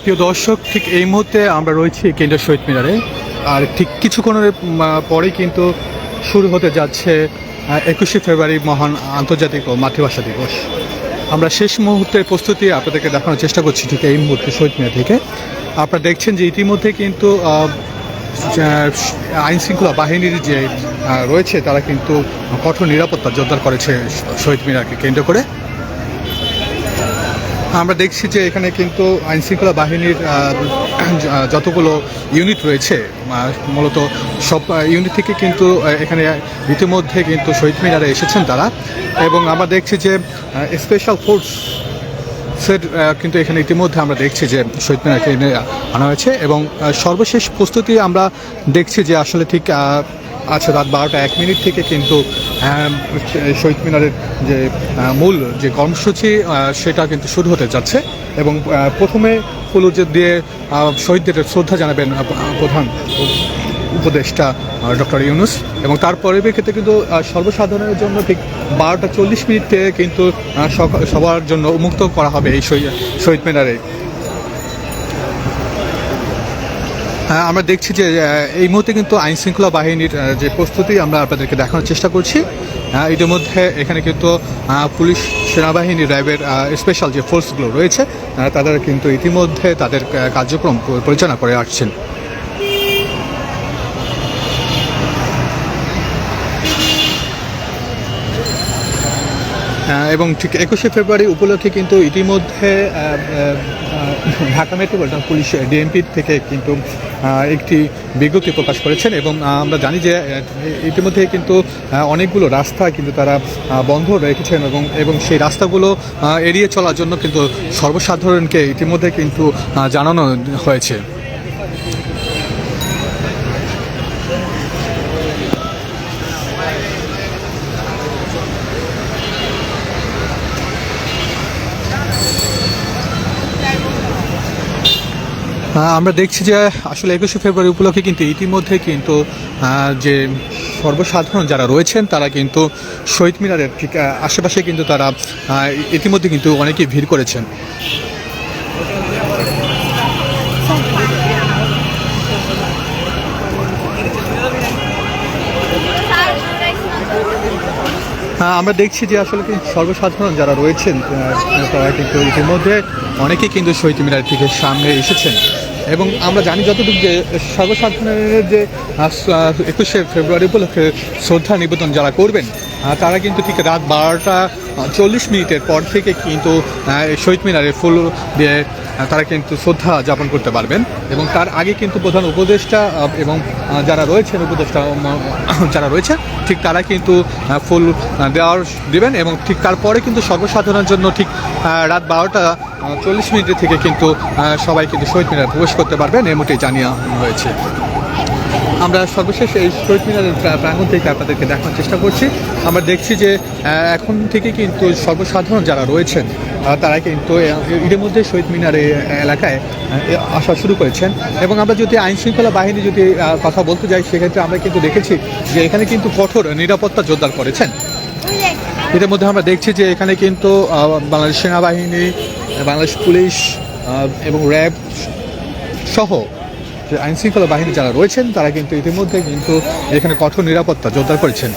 প্রিয় দর্শক, ঠিক এই মুহূর্তে আমরা রয়েছি কেন্দ্রীয় শহীদ মিনারে। আর ঠিক কিছুক্ষণের পরেই কিন্তু শুরু হতে যাচ্ছে 21শে ফেব্রুয়ারি মহান আন্তর্জাতিক ও মাতৃভাষা দিবস। আমরা শেষ মুহূর্তের প্রস্তুতি আপনাদেরকে দেখানোর চেষ্টা করছি ঠিক এই মুহূর্তে শহীদ মিনার থেকে। আপনারা দেখছেন যে ইতিমধ্যে কিন্তু আইন শৃঙ্খলা বাহিনীর যে রয়েছে তারা কিন্তু কঠোর নিরাপত্তা জোরদার করেছে শহীদ মিনারকে কেন্দ্র করে। আমরা দেখছি যে এখানে কিন্তু আইন শৃঙ্খলা বাহিনীর যতগুলো ইউনিট রয়েছে মূলত সব ইউনিট থেকে কিন্তু এখানে ইতিমধ্যে কিন্তু শহীদ মিনারে এসেছেন তারা, এবং আমরা দেখছি যে স্পেশাল ফোর্স কিন্তু এখানে ইতিমধ্যে আমরা দেখছি যে শহীদ মিনারকে আনা হয়েছে, এবং সর্বশেষ প্রস্তুতি আমরা দেখছি যে আসলে ঠিক আচ্ছা রাত 12টা 1 মিনিট থেকে কিন্তু শহীদ মিনারের যে মূল যে কর্মসূচি সেটা কিন্তু শুরু হতে যাচ্ছে। এবং প্রথমে ফুলুজে দিয়ে শহীদদের শ্রদ্ধা জানাবেন প্রধান উপদেষ্টা ডক্টর ইউনূস, এবং তার পরিপ্রেক্ষিতে কিন্তু সর্বসাধারণের জন্য ঠিক 12টা 40 মিনিট থেকে কিন্তু সবার জন্য উন্মুক্ত করা হবে এই শহীদ মিনারে। আমরা দেখছি যে এই মুহূর্তে কিন্তু আইন শৃঙ্খলা বাহিনীর যে প্রস্তুতি আমরা আপনাদেরকে দেখানোর চেষ্টা করছি। ইতিমধ্যে এখানে কিন্তু পুলিশ, সেনাবাহিনী, র্যাবের স্পেশাল যে ফোর্সগুলো রয়েছে তাদের কিন্তু ইতিমধ্যে তাদের কার্যক্রম পরিচালনা করে আসছেন। এবং ঠিক 21শে ফেব্রুয়ারি উপলক্ষে কিন্তু ইতিমধ্যে ঢাকা মেট্রোপলিটন পুলিশ ডিএমপি থেকে কিন্তু একটি বিজ্ঞপ্তি প্রকাশ করেছেন, এবং আমরা জানি যে ইতিমধ্যে কিন্তু অনেকগুলো রাস্তা কিন্তু তারা বন্ধ রেখেছেন, এবং সেই রাস্তাগুলো এড়িয়ে চলার জন্য কিন্তু সর্বসাধারণকে ইতিমধ্যে কিন্তু জানানো হয়েছে। আমরা দেখছি যে আসলে 21শে ফেব্রুয়ারি উপলক্ষে কিন্তু ইতিমধ্যে কিন্তু যে সর্বসাধারণ যারা রয়েছেন তারা কিন্তু শহীদ মিনারের ঠিক আশেপাশে কিন্তু তারা ইতিমধ্যে কিন্তু অনেকেই ভিড় করেছেন। আমরা দেখছি যে আসলে সর্বসাধারণ যারা রয়েছেন তারা কিন্তু ইতিমধ্যে অনেকেই কিন্তু শহীদ মিনার থেকে সামনে এসেছেন, এবং আমরা জানি যতটুকু যে সর্বসাধারণের যে 21শে ফেব্রুয়ারি উপলক্ষে শ্রদ্ধা নিবেদন যারা করবেন তারা কিন্তু ঠিক রাত 12টা 40 মিনিটের পর থেকে কিন্তু শহীদ মিনারে ফুল দিয়ে তারা কিন্তু শ্রদ্ধা যাপন করতে পারবেন, এবং তার আগে কিন্তু প্রধান উপদেষ্টা এবং যারা রয়েছেন উপদেষ্টা যারা রয়েছে ঠিক তারা কিন্তু ফুল দেবেন, এবং ঠিক তারপরে কিন্তু সর্বসাধারণের জন্য ঠিক রাত 12টা 40 মিনিটের থেকে কিন্তু সবাই কিন্তু শহীদ মিনারে প্রবেশ করতে পারবেন এমনটাই জানিয়ে হয়েছে। আমরা সর্বশেষ এই শহীদ মিনারের প্রাঙ্গণ থেকে আপনাদেরকে দেখানোর চেষ্টা করছি। আমরা দেখছি যে এখন থেকে কিন্তু সর্বসাধারণ যারা রয়েছেন তারা কিন্তু এর মধ্যে শহীদ মিনারে এলাকায় আসা শুরু করেছেন, এবং আমরা যদি আইন শৃঙ্খলা বাহিনী যদি কথা বলতে যাই সেক্ষেত্রে আমরা কিন্তু দেখেছি যে এখানে কিন্তু কঠোর নিরাপত্তা জোরদার করেছেন। এর মধ্যে আমরা দেখছি যে এখানে কিন্তু বাংলাদেশ সেনাবাহিনী, বাংলাদেশ পুলিশ এবং র্যাব সহ যে আইন শৃঙ্খলা বাহিনী যারা রয়েছেন তারা কিন্তু ইতিমধ্যে কিন্তু এখানে কঠোর নিরাপত্তা জোরদার করেছেন।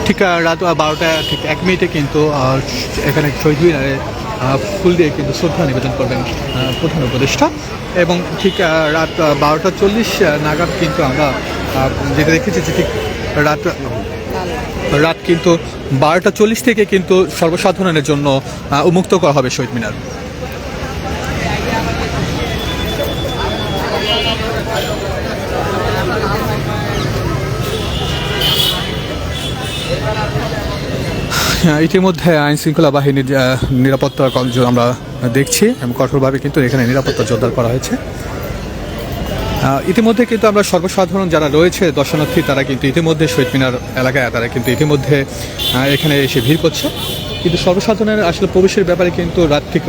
ঠিক রাত 12টা ঠিক 1 মিনিটে কিন্তু এখানে শহীদ মিনারে ফুল দিয়ে কিন্তু শ্রদ্ধা নিবেদন করবেন প্রধান উপদেষ্টা, এবং ঠিক রাত 12টা 40 নাগাদ কিন্তু আমরা যেটা দেখেছি যে ঠিক রাত কিন্তু 12টা 40 থেকে কিন্তু সর্বসাধারণের জন্য উন্মুক্ত করা হবে শহীদ মিনার। ইতিমধ্যে আইন শৃঙ্খলা বাহিনীর নিরাপত্তা আমরা দেখছি, এবং কঠোরভাবে কিন্তু এখানে নিরাপত্তা জোরদার করা হয়েছে। ইতিমধ্যে কিন্তু আমরা সর্বসাধারণ যারা রয়েছে দর্শনার্থী তারা কিন্তু ইতিমধ্যে শহীদ মিনার এলাকায় তারা কিন্তু ইতিমধ্যে এখানে এসে ভিড় করছে, কিন্তু সর্বসাধারণের আসলে প্রবেশের ব্যাপারে কিন্তু রাত ঠিক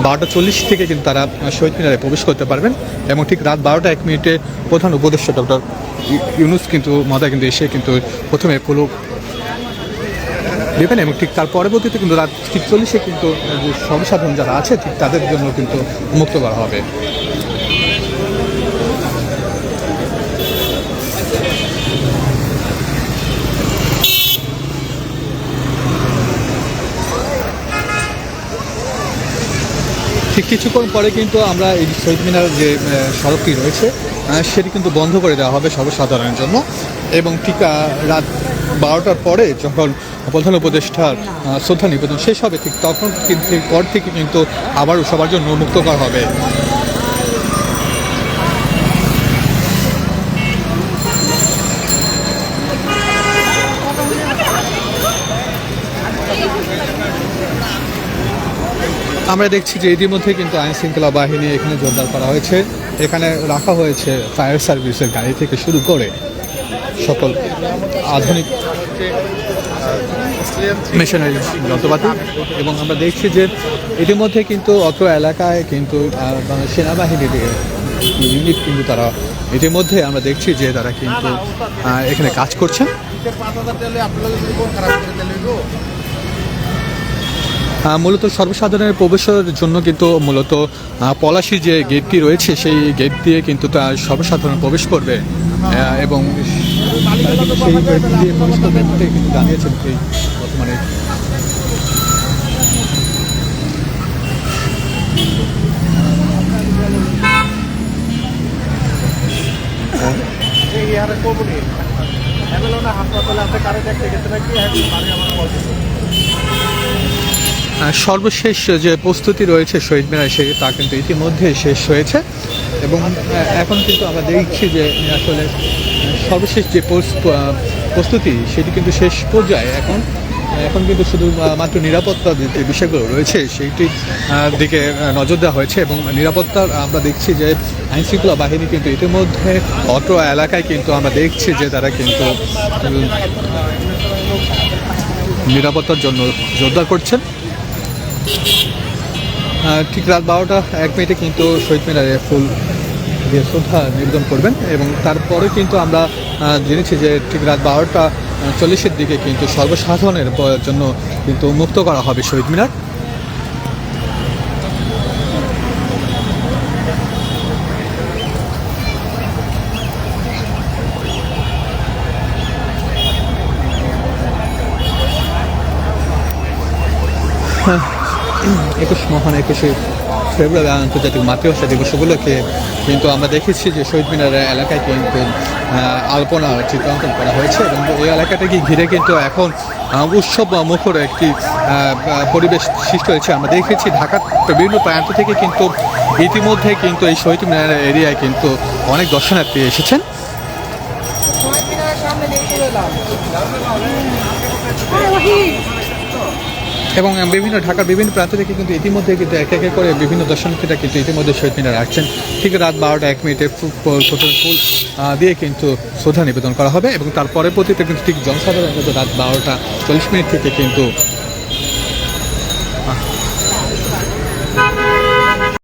12:40 থেকে কিন্তু তারা শহীদ মিনারে প্রবেশ করতে পারবেন এবং ঠিক রাত 12:01 প্রধান উপদেষ্টা ডক্টর ইউনূস কিন্তু মহোদয় কিন্তু এসে কিন্তু প্রথমে ফুল দেবেন এবং ঠিক তার পরবর্তীতে কিন্তু রাত ঠিক 40-এ কিন্তু যে সর্বসাধারণ যারা আছে ঠিক তাদের জন্য কিন্তু মুক্ত করা হবে। ঠিক কিছুক্ষণ পরে কিন্তু আমরা এই শহীদ মিনার যে সড়কটি রয়েছে সেটি কিন্তু বন্ধ করে দেওয়া হবে সর্বসাধারণের জন্য এবং ঠিক রাত 12টার পরে যখন প্রধান উপদেষ্টার শ্রদ্ধা নিবেদন শেষ হবে ঠিক তখন কিন্তু পর থেকে কিন্তু আবারও সবার জন্য মুক্ত করা হবে। আমরা দেখছি যে ইতিমধ্যে কিন্তু আইন শৃঙ্খলা বাহিনী এখানে জোরদার করা হয়েছে, এখানে রাখা হয়েছে ফায়ার সার্ভিসের গাড়ি থেকে শুরু করে সকল আধুনিক মেশিনারি যন্ত্রপাতি এবং আমরা দেখছি যে ইতিমধ্যে কিন্তু অত্র এলাকায় কিন্তু সেনাবাহিনীর ইউনিট কিন্তু তারা ইতিমধ্যে আমরা দেখছি যে তারা কিন্তু এখানে কাজ করছেন। মূলত সর্বসাধারণের প্রবেশের জন্য কিন্তু মূলত পলাশী যে গেটটি রয়েছে সেই গেট দিয়ে কিন্তু তা সর্বসাধারণ প্রবেশ করবে এবং সেই গেট দিয়ে প্রবেশ করবে কিন্তু জানিয়েছেন এই বর্তমানে সর্বশেষ যে প্রস্তুতি রয়েছে শহীদ মিনার সে তা কিন্তু ইতিমধ্যে শেষ হয়েছে এবং এখন কিন্তু আমরা দেখছি যে আসলে সর্বশেষ যে প্রস্তুতি সেটি কিন্তু শেষ পর্যায়ে এখন কিন্তু শুধু মাত্র নিরাপত্তার যে বিষয়গুলো রয়েছে সেইটির দিকে নজর দেওয়া হয়েছে এবং নিরাপত্তার আমরা দেখছি যে আইনশৃঙ্খলা বাহিনী কিন্তু ইতিমধ্যে অত্র এলাকায় কিন্তু আমরা দেখছি যে তারা কিন্তু নিরাপত্তার জন্য জোরদার করছেন। ঠিক রাত 12:01 কিন্তু শহীদ মিনারে ফুল দিয়ে শ্রদ্ধা নিবেদন করবেন এবং তারপরে কিন্তু আমরা জেনেছি যে ঠিক রাত 12:40 দিকে কিন্তু সর্বসাধারণের জন্য কিন্তু মুক্ত করা হবে শহীদ মিনার। মহান 21শে ফেব্রুয়ারি আন্তর্জাতিক মাতৃভাষা দিবস উপলক্ষে কিন্তু আমরা দেখেছি যে শহীদ মিনার এলাকায় কিন্তু আলপনা চিত্রাঙ্কন করা হয়েছে এবং এই এলাকাটাকে ঘিরে কিন্তু এখন উৎসব মুখর একটি পরিবেশ সৃষ্টি হয়েছে। আমরা দেখেছি ঢাকার বিভিন্ন প্রান্ত থেকে কিন্তু ইতিমধ্যে কিন্তু এই শহীদ মিনার এরিয়ায় কিন্তু অনেক দর্শনার্থী এসেছেন। এবং ঢাকার বিভিন্ন প্রান্ত থেকে কিন্তু ইতিমধ্যে কিন্তু এক এক করে বিভিন্ন দর্শনার্থীরা কিন্তু ইতিমধ্যে শহীদ মিনারে আসছেন। ঠিক রাত 12:01 ফুল দিয়ে কিন্তু শ্রদ্ধা নিবেদন করা হবে এবং তারপরে প্রতিতে কিন্তু ঠিক জনসাধারণ কিন্তু রাত 12:40 থেকে কিন্তু